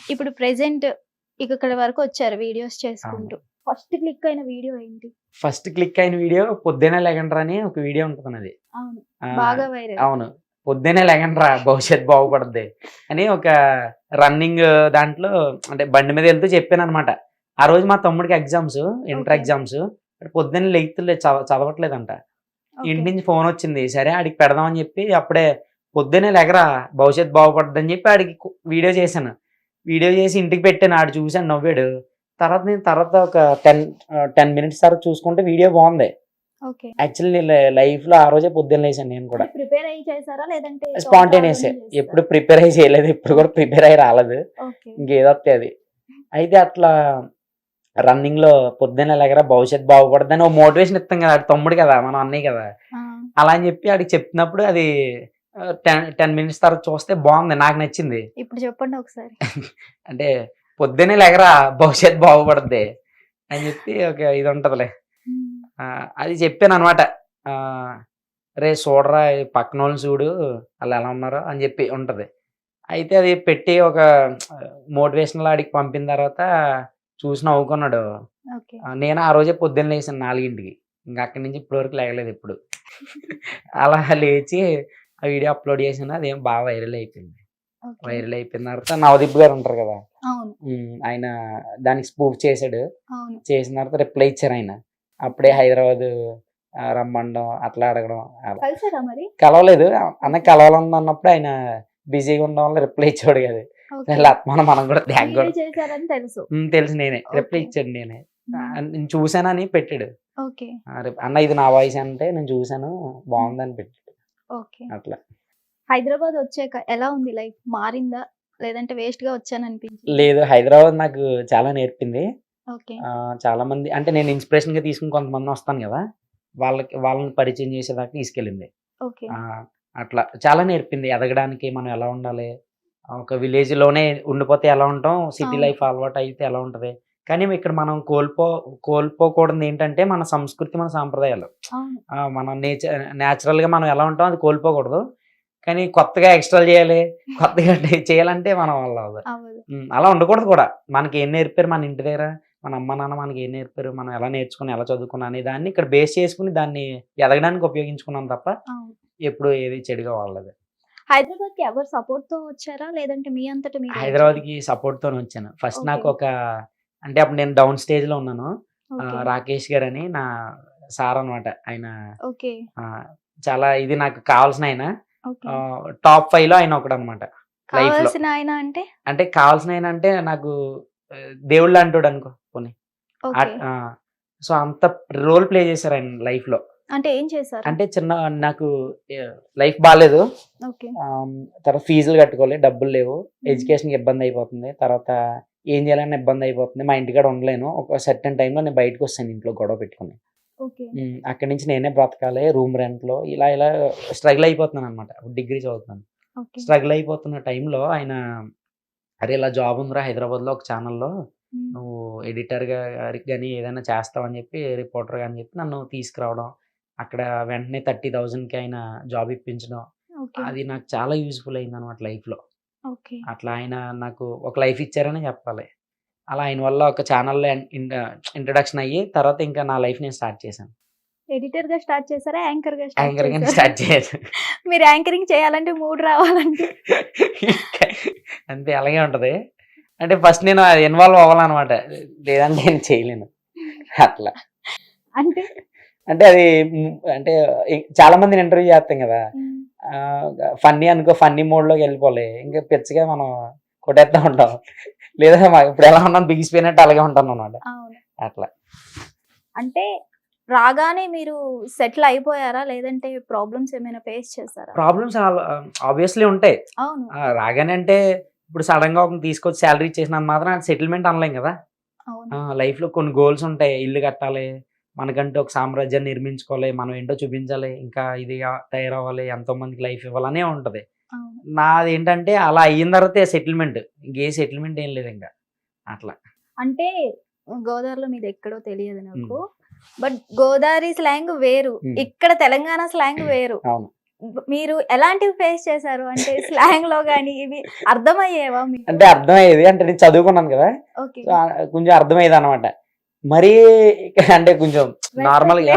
ఇప్పుడు ప్రెజెంట్ ఇక్కడ వరకు వచ్చారు వీడియోస్ అవును. చేసుకుంటూ. ఫస్ట్ క్లిక్ అయిన వీడియో ఏంటి? ఫస్ట్ క్లిక్ అయిన వీడియో 'పొద్దున్నే లెగండ్రా' అని ఒక వీడియో ఉంటదన్నది. అవును. ఆహ్, బాగా వైరల్. అవును. 'పొద్దున్నే లెగండ్రా భవిష్యత్తు బాగుపడుద్ది' అని ఒక రన్నింగ్ దాంట్లో అంటే బండి మీద వెళ్తూ చెప్పాననమాట. ఆ రోజు మా తమ్ముడికి ఎగ్జామ్స్, ఇంటర్ ఓకే. ఎగ్జామ్స్. పొద్దున్నే లెగిత్తలే చదవట్లేదంట. ఇంటి ఓకే. నుంచి ఫోనొచ్చింది. సరే ఆడికి పెడదామని చెప్పి అప్పుడే "పొద్దున్నే లెగరా భవిష్యత్తు బాగుపడుద్దని" చెప్పి ఆడికి వీడియో చేశాను. వీడియో చేసి ఇంటికి పెట్టాను. ఆడు చూసాడు నవ్వాడు. తర్వాత ఒక 10 మినిట్స్ తర్వాత చూసుకుంటే వీడియో బావుంది. ఓకే. యాక్చువల్లీ లైఫ్‌లో ఆ రోజే పొద్దున్న లేసాను నేను కూడా. ప్రిపేర్ అయ్యి చేసారా? లేదంటే స్పాంటేనియసే. ఎప్పుడు ప్రిపేర్ అయ్యి చేయలేదు. ఎప్పుడు కూడా ప్రిపేర్ అయ్యి రాలేదు. ఓకే. ఇంకేదొస్తే అది. అయితే అట్లా రన్నింగ్‌లో "పొద్దున్నే లెగరా భవిష్యత్తు బాగుపడుద్దని" ఓ మోటివేషన్ ఇత్తాం కదా! ఆడు తమ్ముడు కదా! మనం అన్నయ్య కదా! ఆ! అలా అని చెప్పి ఆడికి చెప్తున్నప్పుడు అది 10 మినిట్స్ తర్వాత చూస్తే బావుంది. నాకు నచ్చింది. ఇప్పుడు చెప్పండి ఒకసారి. అంటే "పొద్దున్నే లెగరా భవిష్యత్తు బాగుపడుద్ది" అని చెప్పి ఒక ఇది ఉంటదిలే. హ్మ్. అది చెప్పాననమాట. ఆహ్, "రేయ్ చూడరా ఈ పక్కనోళ్ళని చూడు ఆళ్ళెలా ఉన్నారో" అని చెప్పి ఉంటది. అయితే అది పెట్టి ఒక మోటివేషనల్ ఆడికి పంపిన తర్వాత చూసి నవ్వుకున్నాడు. ఓకే. నేను ఆ రోజే పొద్దున్న లేసాను 4కి. ఇంక అక్కడి నుంచి ఇప్పటి వరకు లెగలేదు ఎప్పుడు. అలా లేచి ఆ వీడియో అప్‌లోడ్ చేశాను. అదేం బాగా వైరల్ అయిపోయింది. ఓకే. వైరల్ అయిపోయిన తర్వాత నవదీప్ గారు ఉంటారు కదా! అవును. ఆయన దానికి స్పూఫ్ చేసాడు. అవును. చేసిన తర్వాత రిప్లై ఇచ్చారాయన. అప్పుడే హైదరాబాదు రమ్మనడం అట్లా అడగడం అలా. కలిసారా మరి? కలవలేదు. అన్నకి కలవాలన్నప్పుడు ఆయన బిజీగా ఉండడం వల్ల రిప్లై ఇచ్చేవాడు కాదు. ఓకే. లేకపోతే మనం కూడా థాంక్ మీరే గూడా చేశారని తెలుసు. తెలుసు నేనే. Reply okay. ఇచ్చాను నేనే. హ్మ్. నేను చూసానని పెట్టాడు. ఓకే. అన్న ఇది నా వాయిస్ అంటే నేను చూసాను బావుందని పెట్టాడు. ఓకే. అట్లా. హైదరాబాద్ వచ్చాక ఎలా ఉంది లైఫ్? మారిందా? లేదంటే వేస్ట్‌గా వచ్చాననిపించిందా? లేదు హైదరాబాద్ నాకు చాలా నేర్పింది. ఓకే. చాలా మంది అంటే నేను ఇన్‌స్పిరేషన్‌గా తీసుకొని కొంతమందొస్తాను గదా! వాళ్ళని పరిచయం చేసేదాకా తీసుకెళ్ళింది. ఓకే. అట్లా చాలా నేర్పింది. ఎదగడానికి మనం ఎలా ఉండాలి? ఒక విలేజ్‌లోనే ఉండిపోతే ఎలా ఉంటాం? సిటీ అవును. లైఫ్ అలవాటయితే ఎలా ఉంటది? కానీ ఇక్కడ మనం కోల్పోకూడనిదేంటంటే మన సంస్కృతి, మన సాంప్రదాయాలు. అవును. మన నేచురల్‌గా మనం ఎలా ఉంటామో అది కోల్పోకూడదు. కానీ కొత్తగా ఎక్స్ట్రాలు చేయాలి. కొత్తగా చేయాలంటే మన వల్ల అవ్వదు. అవ్వదు. అలా ఉండకూడదు కూడా. మనకేం నేర్పారు మన ఇంటి దగ్గర, మన అమ్మ, నాన్న మనకేం నేర్పారు, మనం ఎలా నేర్చుకున్నాం, ఎలా చదువుకున్నాం అనే దాన్ని ఇక్కడ బేస్ చేసుకొని దాన్ని ఎదగడానికి ఉపయోగించుకున్నాం తప్ప, అవును. ఎప్పుడు ఏది చెడుగా వాడలేదు. హైదరాబాద్‌కి ఎవరు సపోర్ట్‌తో వచ్చారా? లేదంటే మీ అంతట మీరే వచ్చారా? హైదరాబాద్‌కి సపోర్ట్‌తోనే వచ్చాను. First okay. నాకు అంటే అప్పుడు నేను డౌన్ స్టేజ్‌లో ఉన్నాను. ఓకే. రాకేష్ గారని నా సార్ అనమాట. ఆయన ఓకే. ఆహ్, చాలా ఇది నాకు కావాల్సిన ఆయన. ఓకే. టాప్ 5లో ఆయన ఒకడనమాట లైఫ్‌లో. కావాల్సిన ఆయన అంటే? అంటే కావాల్సిన ఆయన అంటే నాకు దేవుళ్ళంటోడనుకో పోనీ. ఓకే. ఆ! సో, అంత రోల్ ప్లే చేశారు ఆయన లైఫ్‌లో. అంటే ఏం చేశారు? అంటే నాకు లైఫ్ బాలేదు. ఓకే. తర్వాత ఫీజులు కట్టుకోవాలి. డబ్బులు లేవు. హ్మ్. ఎడ్యుకేషన్‌కి ఇబ్బందయిపోతుంది. తర్వాత ఏం చేయాలన్నా ఇబ్బందయిపోతుంది. మా ఇంటికాడ ఉండలేను. ఒక సర్టెన్ టైమ్‌లో నేను బయటకొచ్చేసాను ఇంట్లో గొడవ పెట్టుకొని. ఓకే. అక్కడి నుంచి నేనే బ్రతకాలి. రూమ్ రెంట్‌లో ఇలా స్ట్రగుల్ అయిపోతున్నాననమాట. డిగ్రీ చదువుతున్నాను. ఓకే. స్ట్రగుల్ అయిపోతున్న టైంలో ఆయన "అరే! ఇలా జాబ్ ఉందిరా హైదరాబాద్‌లో ఒక ఛానెల్‌లో. హ్మ్. నువ్వు ఎడిటర్‌గా గాని ఏదైనా చేస్తావని" చెప్పి రిపోర్టర్‌గా అని చెప్పి నన్ను తీసుకురావడం. అక్కడ వెంటనే 30,000కి ఆయన జాబ్ ఇప్పించడం. ఓకే. అది నాకు చాలా యూజ్‌ఫుల్ అయిందనమాట లైఫ్‌లో. ఓకే. అట్లా ఆయన నాకు ఒక లైఫ్ ఇచ్చారనే చెప్పాలి. అలా ఆయన వల్ల ఒక ఛానెల్‌లో ఇంట్రడక్షన్ అయ్యి తర్వాత ఇంకా నా లైఫ్ నేను స్టార్ట్ చేశాను. ఎడిటర్‌గా స్టార్ట్ చేసారా? యాంకర్‌గా స్టార్ట్ యాంకర్‌గానే చేసారా? స్టార్ట్ చేశాను. మీరు యాంకరింగ్ చేయాలంటే మూడ్ రావాలంటే అంతే అలాగే ఉంటది. అంటే ఫస్ట్ నేను ఇన్వాల్వ్ అవ్వాలనమాట. లేదంటే నేను చేయలేను. అట్లా. అంటే అంటే అది అంటే చాలా మందిని ఇంటర్వ్యూ చేస్తాం కదా! హ్మ్. ఫన్నీ అనుకో ఫన్నీ మోడ్‌లోకెళ్ళిపోలే. ఇంకా పిచ్చగా మనం కొట్టేత్తా ఉంటాం. లేదా ఇప్పుడు ఎలా ఉన్నాను బిగిసిపోయినట్టు అలాగే ఉంటాననమాట. అవును. అట్లా. అంటే రాగానే మీరు సెటిల్ అయిపోయారా? లేదంటే ప్రాబ్లమ్స్ ఏమైనా ఫేస్ చేసారా? ప్రాబ్లమ్స్ ఆబ్వియస్లీ ఉంటాయి. అవును. రాగానే అంటే ఇప్పుడు సడెన్‌గా ఒకరిని తీసుకొచ్చి సాలరీ ఇచ్చేసినంత మాత్రాన సెటిల్‌మెంట్ అనలేం కదా! అవును. లైఫ్‌లో కొన్ని గోల్స్ ఉంటాయి. ఇల్లు కట్టాలి. మనకంటూ ఒక సామ్రాజ్యాన్ని నిర్మించుకోవాలి. మనం ఏంటో చూపించాలి. ఇంకా ఇదిగా తయారవ్వాలి. ఎంతోమందికి లైఫ్ ఇవ్వాలనే ఉంటది. అవును. నాదేంటంటే అలా అయిన తర్వాతే సెటిల్‌మెంట్. ఇంకే సెటిల్‌మెంట్ ఏం లేదింక. అట్లా. అంటే గోదావరిలో మీదెక్కడో తెలియదు హ్మ్. నాకు. బట్ గోదావరి స్లాంగ్ వేరు. హ్మ్. ఇక్కడ తెలంగాణ స్లాంగ్ వేరు. అవును. మీరు ఎలాంటివి ఫేస్ చేశారు అంటే స్లాంగ్ లో గానీ ఇవి అర్థమయ్యేవా మీకు? అంటే అర్థమయ్యేది, అంటే నేను చదువుకున్నాను కదా, ఓకే. సో కొంచెం అర్థమయ్యేది అనమాట. మరీ అంటే కొంచెం నార్మల్ గా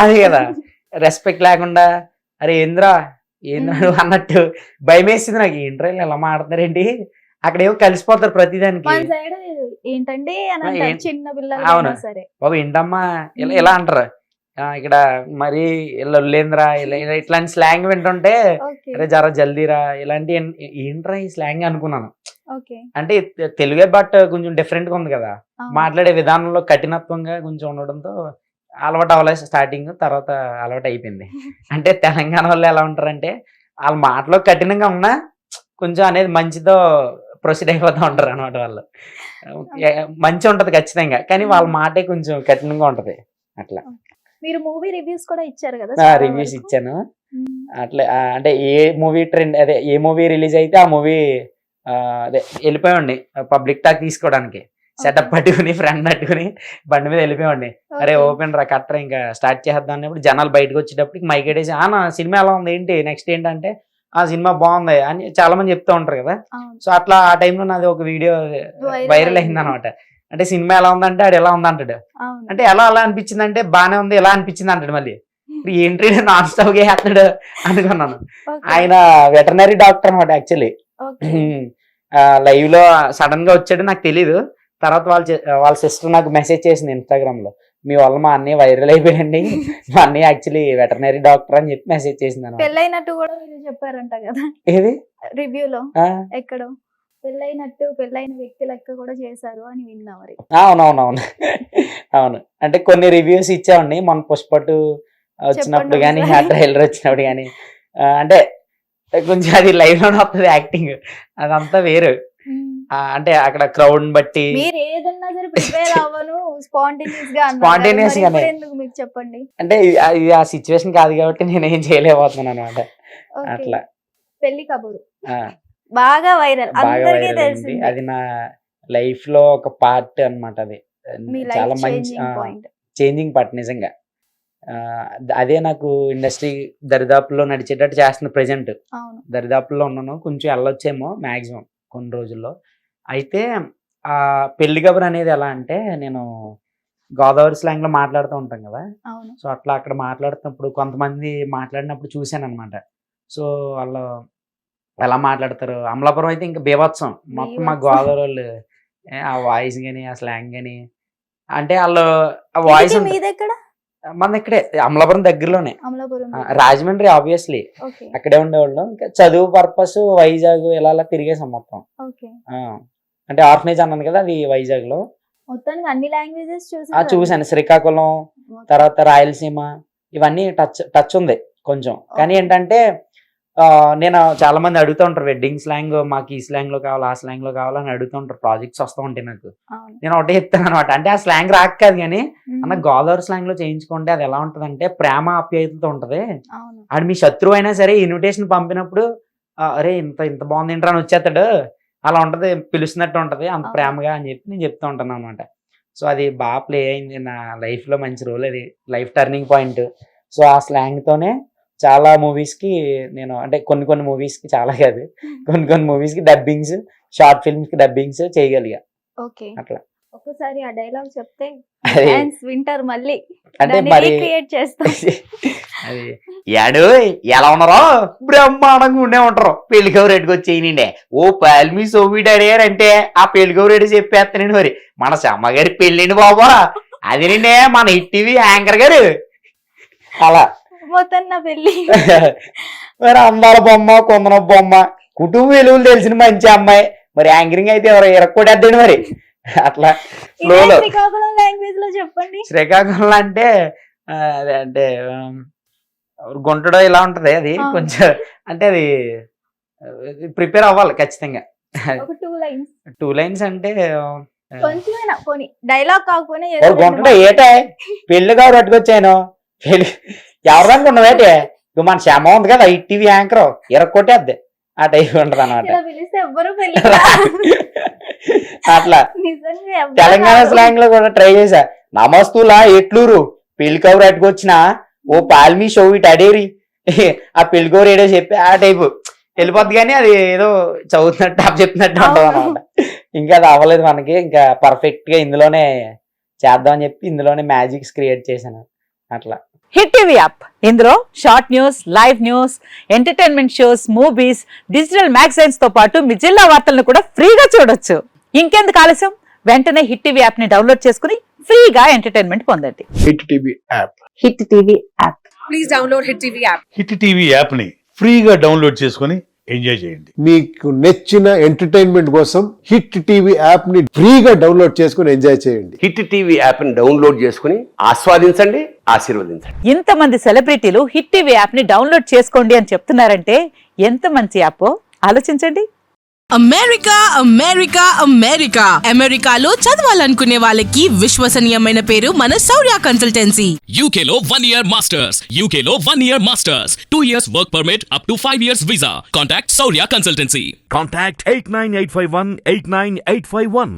అదే కదా, రెస్పెక్ట్ లేకుండా అరే ఏంద్రా నువ్వు అన్నట్టు భయం వేసింది నాకు. ఏంట్రా ఇలా మాట్లాడుతున్నారేంటి, అక్కడ ఏమో కలిసిపోతారు ప్రతిదానికి. మన సైడ్ ఏంటంటే అని అంటారు చిన్న పిల్లలు అవును. అయినా సరే. బాబు ఏంటమ్మా ఇలా అంటారు. ఇక్కడ మరి ఇలా లేదురా ఇలా ఇట్లాంటి స్లాంగ్ వింటుంటే ఓకే. అరే జర జల్దీరా ఇలాంటి ఏంట్రా ఈ స్లాంగ్ అనుకున్నాను. ఓకే. అంటే తెలుగే బట్ కొంచెం డిఫరెంట్ గా ఉంది కదా, అవును. మాట్లాడే విధానంలో కఠినత్వంగా కొంచెం ఉండడంతో అలవాటు అవ్వలేదు స్టార్టింగ్, తర్వాత అలవాటు అయిపోయింది. అంటే తెలంగాణ వాళ్ళు ఎలా ఉంటారంటే వాళ్ళ మాటలో కఠినంగా ఉన్నా కొంచెం అనేది మంచితో ప్రొసీడ్ అయిపోతూ ఉంటారు అనమాట వాళ్ళు. మంచి ఉంటది ఖచ్చితంగా, కానీ వాళ్ళ మాటే కొంచెం కఠినంగా ఉంటది అట్లా. మీరు మూవీ రివ్యూస్ కూడా ఇచ్చారు కదా? రివ్యూస్ ఇచ్చాను అట్లా. అంటే ఏ మూవీ ట్రెండ్, అదే ఏ మూవీ రిలీజ్ అయితే ఆ మూవీ అదే వెళ్ళిపోయండి పబ్లిక్ టాక్ తీసుకోవడానికి. సెటప్ పట్టుకుని ఫ్రెండ్ పట్టుకుని బండి మీద వెళ్ళిపోయండి. అరే ఓపెన్ రా కట్టరా ఇంకా స్టార్ట్ చేద్దాం అన్నప్పుడు జనాలు బయటకు వచ్చేటప్పటికి మైక్ ఎట్టేసి నా సినిమా ఎలా ఉంది ఏంటి నెక్స్ట్ ఏంటంటే ఆ సినిమా బాగుంది అని చాలా మంది చెప్తూ ఉంటారు కదా. సో అట్లా ఆ టైంలో నాది ఒక వీడియో వైరల్ అయింది అనమాట. అంటే సినిమా ఎలా ఉందంటే ఆడు ఎలా ఉంది అంటాడు. అంటే ఎలా అనిపించింది అంటే బానే ఉంది ఎలా అనిపించింది అంటాడు. మళ్ళీ ఏంటి నాన్ స్టాప్ గా వేస్తున్నాడు అనుకున్నాను. ఆయన వెటర్నరీ డాక్టర్ అనమాట యాక్చువల్లీ. లైవ్ లో సడన్ గా వచ్చాడు నాకు తెలీదు. తర్వాత వాళ్ళ సిస్టర్ నాకు మెసేజ్ చేసింది ఇన్స్టాగ్రామ్ లో, మీ వల్ల మా అన్నయ్య వైరల్ అయిపోయాడండి, మా అన్నయ్య యాక్చువల్లీ వెటర్నరీ డాక్టర్ అని చెప్పి మెసేజ్ చేసింది అన్నమాట. పెళ్ళైనట్టు కూడా మీరు చెప్పారంట కదా ఏది రివ్యూలో, ఎక్కడో పెళ్ళైనట్టు పెళ్ళైన వ్యక్తి లెక్క కూడా చేశారు అని విన్నా మరి. అవునవునవును అవును. అంటే కొన్ని రివ్యూస్ ఇచ్చామండి మన పుష్పటు వచ్చినప్పుడు కానీ ఆ ట్రైలర్ వచ్చినప్పుడు కానీ. అంటే కొంచెం అది లైవ్ లోనే వస్తుంది యాక్టింగ్, అదంతా వేరు. అంటే అక్కడ క్రౌడ్ బట్టి మీరు ఏదన్నా సరే ప్రిపేర్ అవ్వను స్పాంటేనియస్ గా ఎందుకు మీకు చెప్పండి. అంటే ఇది ఆ సిచ్యువేషన్ కాదు కాబట్టి నేను ఏం చేయలేకపోతున్నాను అనమాట. అట్లా పెళ్లి కబురు బాగా వైరల్, అందరికీ తెలిసింది. అది నా లైఫ్ లో ఒక పార్ట్ అన్నమాట. అది చాలా మంచి చేంజింగ్ పార్ట్ నిజంగా. అదే నాకు ఇండస్ట్రీ దరిదాపుల్లో నడిచేటట్టు చేస్తుంది ప్రెజెంట్. దరిదాపుల్లో ఉన్నాను, కొంచెం వెళ్ళొచ్చేమో మాక్సిమం కొన్ని రోజుల్లో. అయితే ఆ పెళ్లి కబురు అనేది ఎలా అంటే, నేను గోదావరి స్లాంగ్ లో మాట్లాడుతూ ఉంటాం కదా, సో అట్లా అక్కడ మాట్లాడుతున్నప్పుడు కొంతమంది మాట్లాడినప్పుడు చూశాను అనమాట. సో వాళ్ళు ఎలా మాట్లాడతారు, అమలాపురం అయితే ఇంకా బీభత్సం మొత్తం. మా గోదావరి వాళ్ళు ఆ వాయిస్ గాని ఆ స్లాంగ్ గాని, అంటే వాళ్ళు ఆ వాయిస్ మన ఇక్కడే అమలాపురం దగ్గరలోనే, రాజమండ్రి ఆబ్వియస్లీ అక్కడే ఉండేవాళ్ళం. ఇంకా చదువు పర్పస్ వైజాగ్ ఇలా తిరిగేసాం మొత్తం. అంటే ఆర్ఫనేజ్ అన్నాను కదా, అది వైజాగ్ లో. అన్ని లాంగ్వేజెస్ చూసాను. శ్రీకాకుళం, తర్వాత రాయలసీమ, ఇవన్నీ టచ్ ఉంది కొంచెం. కానీ ఏంటంటే నేను చాలా మంది అడుగుతూ ఉంటారు వెడ్డింగ్ స్లాంగ్, మాకు ఈ స్లాంగ్ లో కావాలి ఆ స్లాంగ్ లో కావాలని అడుగుతూ ఉంటారు. ప్రాజెక్ట్స్ వస్తూ ఉంటాయి నాకు. నేను ఒకటే చెప్తాను అనమాట, అంటే ఆ స్లాంగ్ రాక కాదు కానీ అన్న గోదావరి స్లాంగ్ లో చేయించుకుంటే అది ఎలా ఉంటది అంటే ప్రేమ ఆప్యాయతతో ఉంటది. ఆడు మీ శత్రువు అయినా సరే ఇన్విటేషన్ పంపినప్పుడు అరే ఇంత ఇంత బాగుంది ఏంట్రా అని వచ్చేస్తాడు, అలా ఉంటది, పిలుస్తున్నట్టు ఉంటది అంత ప్రేమగా అని చెప్పి నేను చెప్తూ ఉంటాను అనమాట. సో అది బాగా ప్లే అయింది నా లైఫ్ లో, మంచి రోల్, అది లైఫ్ టర్నింగ్ పాయింట్. సో ఆ స్లాంగ్ తోనే చాలా మూవీస్ కి నేను, అంటే కొన్ని మూవీస్ కి, చాలా కాదు కొన్ని మూవీస్ కి డబ్బింగ్స్, షార్ట్ ఫిల్మ్స్ కి డబ్బింగ్స్ చేయగలిగా. అట్లా ఒకసారి ఆ డైలాగ్ చెప్తే వింటారు మళ్ళీ, అంటే మరి అది యాడు ఎలా ఉన్నారో బ్రహ్మాండంగా ఉండే ఉంటారు. పెళ్లి కవర్ ఎట్టుకు వచ్చేయండి, ఓ పాల్మి సోవిడ్ అడిగారు అంటే ఆ పెళ్లి కవర్ ఎటు చెప్పేస్తానండి. మరి మన సమ్మ గారి పెళ్ళండి బాబా, అది నిండే మన హిట్ టీవీ యాంకర్ గారు. అలా పెళ్లి మరి అందాల బొమ్మ, కొందన బొమ్మ, కుటుంబ విలువలు తెలిసిన మంచి అమ్మాయి, మరి యాంకరింగ్ అయితే ఎవరు ఎరక్కొట్టేద్దండి మరి. అట్లా ఫ్లోలో లాంగ్వేజ్ లో చెప్పండి. శ్రీకాకుళం అంటే అదే అంటే గుంటడో ఇలా ఉంటది. అది కొంచెం అంటే అది ప్రిపేర్ అవ్వాలి ఖచ్చితంగా. 2 lines అంటే డైలాగ్ కాకపోయినా గుంటడో ఏటే పెళ్లి కావాలి పట్టుకొచ్చాను, పెళ్లి ఎవరనుకున్నావేటే మన శ్యామ ఉంది కదా ఈ టీవీ యాంకర్, ఎరక్కొట్టేద్ది ఆ టైప్ ఉంటది అనమాట. అట్లా తెలంగాణ స్లాంగ్ లో కూడా ట్రై చేశా. నమస్తులా ఎట్లూరు పెళ్లి కవర్ అట్టుకొచ్చిన ఓ పాల్మి షో ఇటు అడేరి ఆ పెళ్ళికో రేడియో చెప్పి ఆ టైపు వెళ్ళిపోద్ది, కానీ అది ఏదో చదువుతున్నట్టు అప్ చెప్తున్నట్టు ఉంటుంది అనమాట. ఇంకా అది అవ్వలేదు మనకి, ఇంకా పర్ఫెక్ట్ గా ఇందులోనే చేద్దామని చెప్పి ఇందులోనే మ్యాజిక్స్ క్రియేట్ చేశాను అట్లా. హిట్ టీవీ యాప్, ఇందులో short news, live news, entertainment shows, movies, digital magazines తో పాటు మీ జిల్లా వార్తలను కూడా ఫ్రీగా చూడొచ్చు. ఇంకెందుకు ఆలస్యం, వెంటనే హిట్ టీవీ యాప్ ని డౌన్లోడ్ చేసుకుని ఫ్రీగా ఎంటర్టైన్మెంట్ పొందండి. Hit TV app. Hit TV app. Please download Hit TV app. Hit TV app ని ఫ్రీగా డౌన్లోడ్ చేసుకొని ఎంజాయ్ చేయండి. మీకు నచ్చిన ఎంటర్టైన్మెంట్ కోసం హిట్ టీవీ యాప్ ని ఫ్రీగా డౌన్లోడ్ చేసుకుని ఎంజాయ్ చేయండి. హిట్ టీవీ యాప్ని డౌన్లోడ్ చేసుకుని ఆస్వాదించండి, ఆశీర్వదించండి. ఇంతమంది సెలబ్రిటీలు హిట్ టీవీ యాప్ ని డౌన్లోడ్ చేసుకోండి అని చెప్తున్నారంటే ఎంత మంచి యాప్ ఆలోచించండి. అమెరికా అమెరికా అమెరికా అమెరికాలో చదవాలనుకునే వాళ్ళకి విశ్వసనీయమైన పేరు మన శౌర్య consultancy. UK Law 1 Year Masters. UK Law 1 Year Masters. 2 years work permit up to 5 years visa. Contact Saurya Consultancy. Contact 89851 89851.